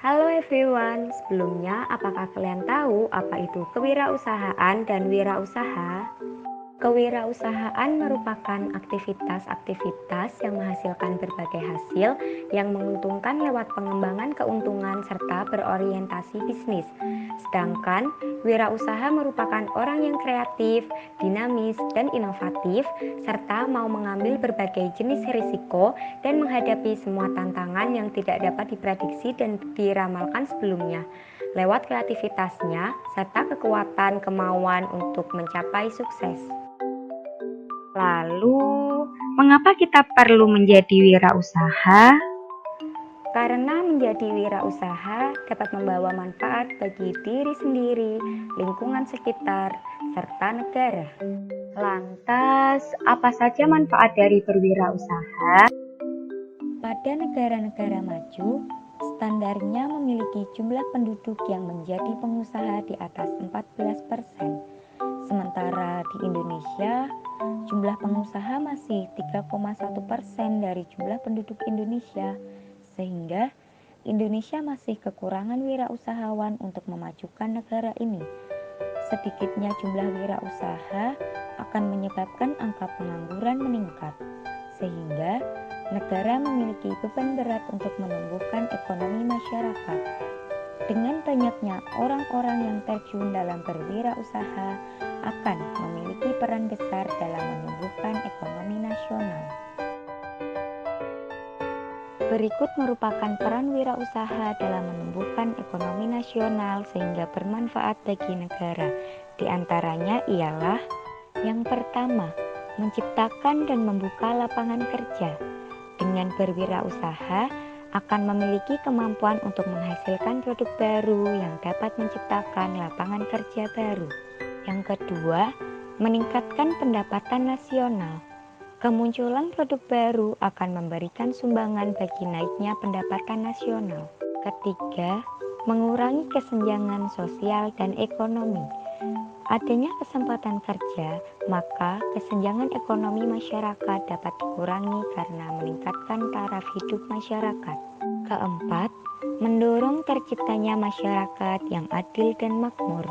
Halo everyone, sebelumnya apakah kalian tahu apa itu kewirausahaan dan wirausaha? Kewirausahaan merupakan aktivitas-aktivitas yang menghasilkan berbagai hasil yang menguntungkan lewat pengembangan keuntungan serta berorientasi bisnis. Sedangkan wirausaha merupakan orang yang kreatif, dinamis, dan inovatif, serta mau mengambil berbagai jenis risiko dan menghadapi semua tantangan yang tidak dapat diprediksi dan diramalkan sebelumnya. Lewat kreativitasnya serta kekuatan kemauan untuk mencapai sukses. Lalu, mengapa kita perlu menjadi wirausaha? Karena menjadi wirausaha dapat membawa manfaat bagi diri sendiri, lingkungan sekitar, serta negara. Lantas, apa saja manfaat dari berwirausaha? Pada negara-negara maju, standarnya memiliki jumlah penduduk yang menjadi pengusaha di atas 14%. Sementara di Indonesia, jumlah pengusaha masih 3,1% dari jumlah penduduk Indonesia, sehingga Indonesia masih kekurangan wirausahawan untuk memajukan negara ini. Sedikitnya jumlah wirausaha akan menyebabkan angka pengangguran meningkat, sehingga negara memiliki beban berat untuk menumbuhkan ekonomi masyarakat. Dengan banyaknya orang-orang yang terjun dalam berwirausaha akan memiliki peran besar dalam menumbuhkan ekonomi nasional. Berikut merupakan peran wirausaha dalam menumbuhkan ekonomi nasional sehingga bermanfaat bagi negara. Di antaranya ialah yang pertama, menciptakan dan membuka lapangan kerja. Dengan berwirausaha akan memiliki kemampuan untuk menghasilkan produk baru yang dapat menciptakan lapangan kerja baru. Yang kedua, meningkatkan pendapatan nasional. Kemunculan produk baru akan memberikan sumbangan bagi naiknya pendapatan nasional. Ketiga, mengurangi kesenjangan sosial dan ekonomi. Adanya kesempatan kerja, maka kesenjangan ekonomi masyarakat dapat dikurangi karena meningkatkan taraf hidup masyarakat. Keempat, mendorong terciptanya masyarakat yang adil dan makmur.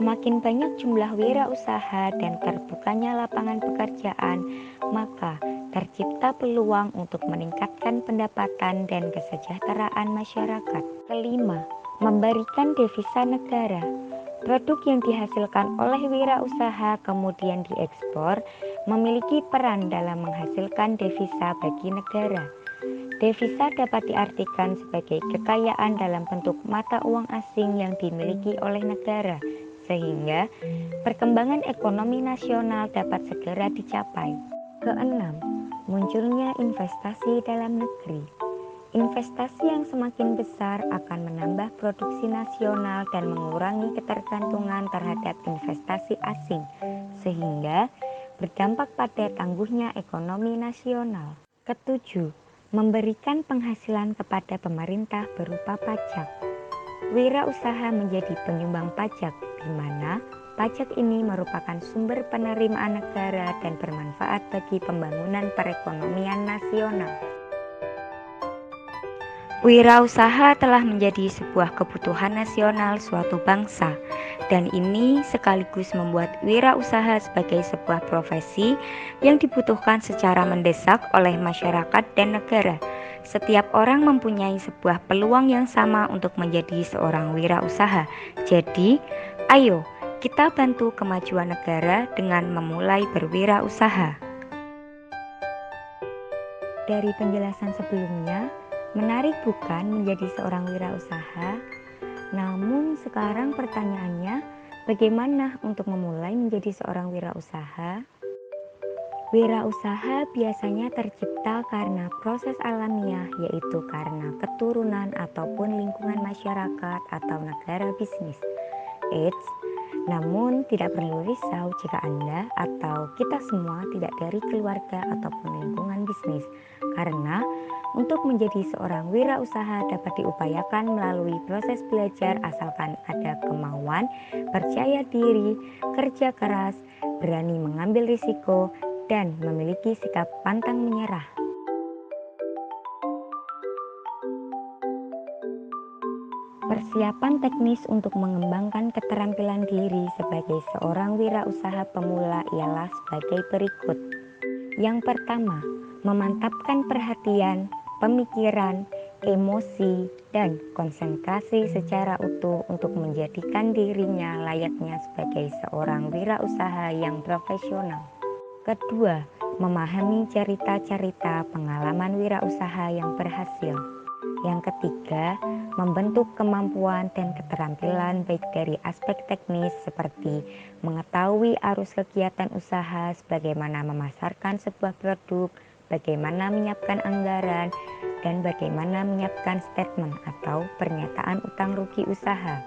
Semakin banyak jumlah wirausaha dan terbukanya lapangan pekerjaan, maka tercipta peluang untuk meningkatkan pendapatan dan kesejahteraan masyarakat. Kelima, memberikan devisa negara. Produk yang dihasilkan oleh wirausaha kemudian diekspor memiliki peran dalam menghasilkan devisa bagi negara. Devisa dapat diartikan sebagai kekayaan dalam bentuk mata uang asing yang dimiliki oleh negara, sehingga perkembangan ekonomi nasional dapat segera dicapai. Keenam, munculnya investasi dalam negeri. Investasi yang semakin besar akan menambah produksi nasional dan mengurangi ketergantungan terhadap investasi asing, sehingga berdampak pada tangguhnya ekonomi nasional. Ketujuh, memberikan penghasilan kepada pemerintah berupa pajak. Wirausaha menjadi penyumbang pajak, di mana pajak ini merupakan sumber penerimaan negara dan bermanfaat bagi pembangunan perekonomian nasional. Wirausaha telah menjadi sebuah kebutuhan nasional suatu bangsa, dan ini sekaligus membuat wirausaha sebagai sebuah profesi yang dibutuhkan secara mendesak oleh masyarakat dan negara. Setiap orang mempunyai sebuah peluang yang sama untuk menjadi seorang wirausaha. Jadi, ayo kita bantu kemajuan negara dengan memulai berwirausaha. Dari penjelasan sebelumnya, menarik bukan menjadi seorang wirausaha? Namun sekarang pertanyaannya, bagaimana untuk memulai menjadi seorang wirausaha? Wirausaha biasanya tercipta karena proses alamiah, yaitu karena keturunan ataupun lingkungan masyarakat atau negara bisnis. Eits, namun tidak perlu risau jika Anda atau kita semua tidak dari keluarga ataupun lingkungan bisnis, karena untuk menjadi seorang wirausaha dapat diupayakan melalui proses belajar asalkan ada kemauan, percaya diri, kerja keras, berani mengambil risiko, dan memiliki sikap pantang menyerah. Persiapan teknis untuk mengembangkan keterampilan diri sebagai seorang wirausaha pemula ialah sebagai berikut. Yang pertama, memantapkan perhatian, pemikiran, emosi, dan konsentrasi secara utuh untuk menjadikan dirinya layaknya sebagai seorang wirausaha yang profesional. Kedua, memahami cerita-cerita pengalaman wirausaha yang berhasil. Yang ketiga, membentuk kemampuan dan keterampilan baik dari aspek teknis seperti mengetahui arus kegiatan usaha, bagaimana memasarkan sebuah produk, bagaimana menyiapkan anggaran, dan bagaimana menyiapkan statement atau pernyataan utang rugi usaha.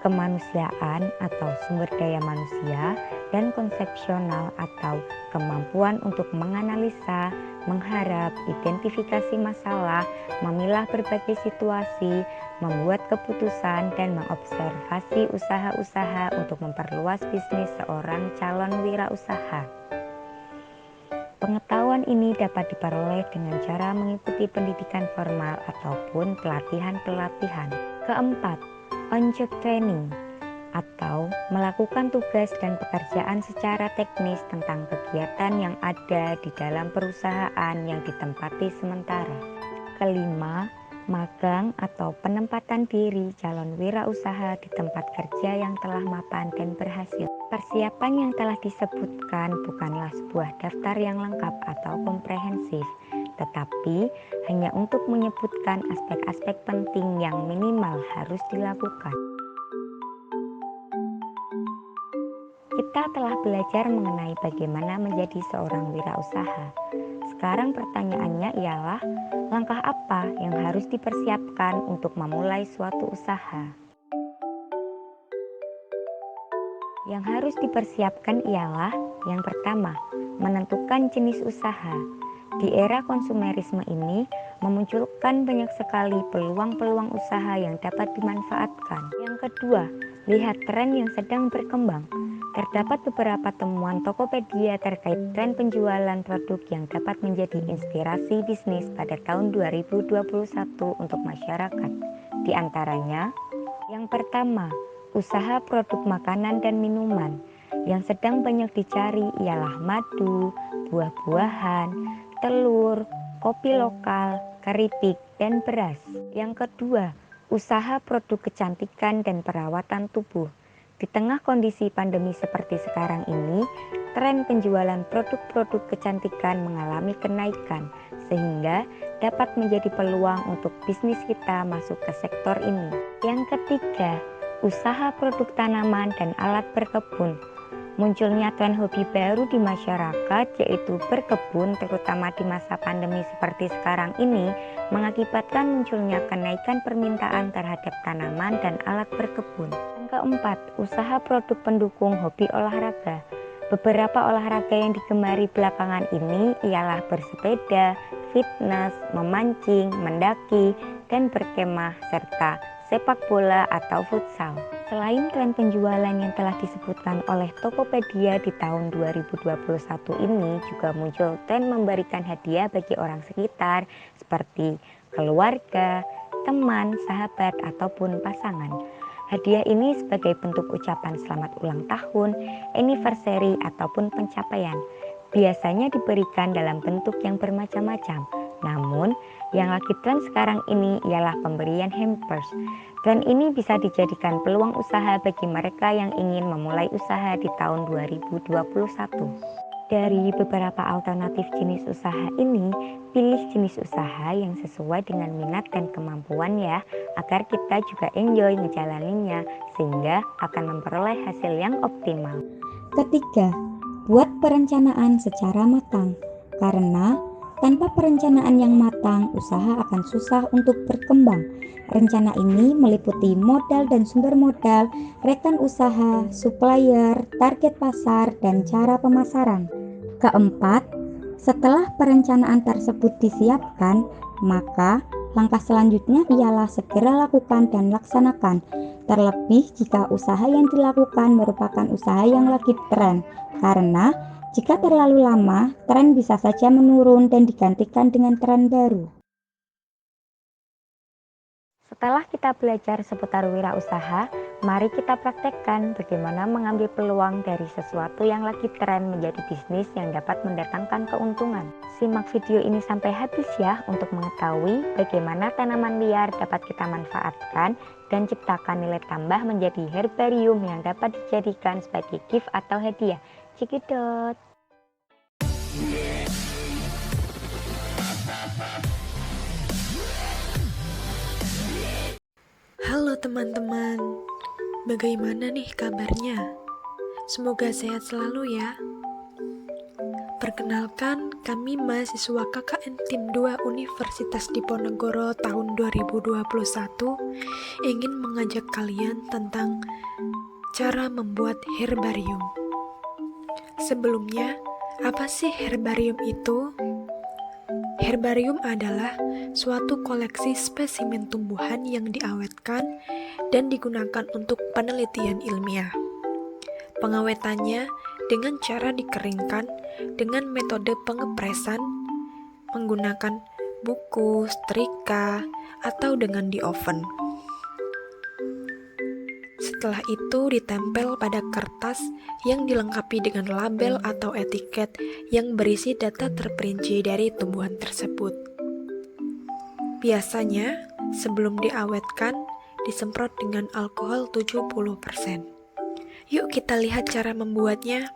Kemanusiaan atau sumber daya manusia, dan konsepsional atau kemampuan untuk menganalisa, mengharap, identifikasi masalah, memilah berbagai situasi, membuat keputusan, dan mengobservasi usaha-usaha untuk memperluas bisnis seorang calon wirausaha. Pengetahuan ini dapat diperoleh dengan cara mengikuti pendidikan formal ataupun pelatihan-pelatihan. Keempat, on-job training atau melakukan tugas dan pekerjaan secara teknis tentang kegiatan yang ada di dalam perusahaan yang ditempati sementara. Kelima, magang atau penempatan diri calon wirausaha di tempat kerja yang telah mapan dan berhasil. Persiapan yang telah disebutkan bukanlah sebuah daftar yang lengkap atau komprehensif, tetapi hanya untuk menyebutkan aspek-aspek penting yang minimal harus dilakukan. Kita telah belajar mengenai bagaimana menjadi seorang wirausaha. Sekarang pertanyaannya ialah, langkah apa yang harus dipersiapkan untuk memulai suatu usaha? Yang harus dipersiapkan ialah, yang pertama, menentukan jenis usaha. Di era konsumerisme ini, memunculkan banyak sekali peluang-peluang usaha yang dapat dimanfaatkan. Yang kedua, lihat tren yang sedang berkembang. Terdapat beberapa temuan Tokopedia terkait tren penjualan produk yang dapat menjadi inspirasi bisnis pada tahun 2021 untuk masyarakat. Di antaranya, yang pertama, usaha produk makanan dan minuman. Yang sedang banyak dicari ialah madu, buah-buahan, telur, kopi lokal, keripik, dan beras. Yang kedua, usaha produk kecantikan dan perawatan tubuh. Di tengah kondisi pandemi seperti sekarang ini, tren penjualan produk-produk kecantikan mengalami kenaikan, sehingga dapat menjadi peluang untuk bisnis kita masuk ke sektor ini. Yang ketiga, usaha produk tanaman dan alat berkebun. Munculnya tren hobi baru di masyarakat, yaitu berkebun, terutama di masa pandemi seperti sekarang ini, mengakibatkan munculnya kenaikan permintaan terhadap tanaman dan alat berkebun. Keempat, usaha produk pendukung hobi olahraga. Beberapa olahraga yang digemari belakangan ini ialah bersepeda, fitness, memancing, mendaki, dan berkemah, serta sepak bola atau futsal. Selain tren penjualan yang telah disebutkan oleh Tokopedia di tahun 2021 ini, juga muncul tren memberikan hadiah bagi orang sekitar seperti keluarga, teman, sahabat, ataupun pasangan. Hadiah ini sebagai bentuk ucapan selamat ulang tahun, anniversary, ataupun pencapaian. Biasanya diberikan dalam bentuk yang bermacam-macam. Namun, yang lagi tren sekarang ini ialah pemberian hampers. Tren ini bisa dijadikan peluang usaha bagi mereka yang ingin memulai usaha di tahun 2021. Dari beberapa alternatif jenis usaha ini, pilih jenis usaha yang sesuai dengan minat dan kemampuan ya, agar kita juga enjoy ngejalaninnya, sehingga akan memperoleh hasil yang optimal. Ketiga, buat perencanaan secara matang. Karena tanpa perencanaan yang matang, usaha akan susah untuk berkembang. Rencana ini meliputi modal dan sumber modal, rekan usaha, supplier, target pasar, dan cara pemasaran. Keempat, setelah perencanaan tersebut disiapkan, maka langkah selanjutnya ialah segera lakukan dan laksanakan. Terlebih jika usaha yang dilakukan merupakan usaha yang lagi tren, karena jika terlalu lama, tren bisa saja menurun dan digantikan dengan tren baru. Setelah kita belajar seputar wirausaha, mari kita praktekkan bagaimana mengambil peluang dari sesuatu yang lagi tren menjadi bisnis yang dapat mendatangkan keuntungan. Simak video ini sampai habis ya untuk mengetahui bagaimana tanaman liar dapat kita manfaatkan dan ciptakan nilai tambah menjadi herbarium yang dapat dijadikan sebagai gift atau hadiah. Cikidot. Halo teman-teman, bagaimana nih kabarnya? Semoga sehat selalu ya. Perkenalkan, kami mahasiswa KKN Tim 2 Universitas Diponegoro tahun 2021 ingin mengajak kalian tentang cara membuat herbarium. Sebelumnya, apa sih herbarium itu? Herbarium adalah suatu koleksi spesimen tumbuhan yang diawetkan dan digunakan untuk penelitian ilmiah. Pengawetannya dengan cara dikeringkan dengan metode pengepresan menggunakan buku, setrika, atau dengan di oven. Setelah itu ditempel pada kertas yang dilengkapi dengan label atau etiket yang berisi data terperinci dari tumbuhan tersebut. Biasanya, sebelum diawetkan, disemprot dengan alkohol 70%. Yuk kita lihat cara membuatnya.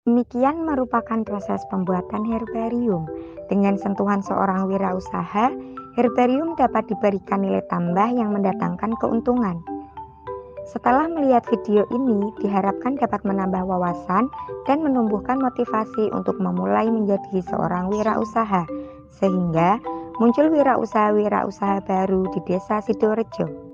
Demikian merupakan proses pembuatan herbarium. Dengan sentuhan seorang wirausaha, herbarium dapat diberikan nilai tambah yang mendatangkan keuntungan. Setelah melihat video ini, diharapkan dapat menambah wawasan dan menumbuhkan motivasi untuk memulai menjadi seorang wirausaha, sehingga muncul wirausaha-wirausaha baru di Desa Sidorejo.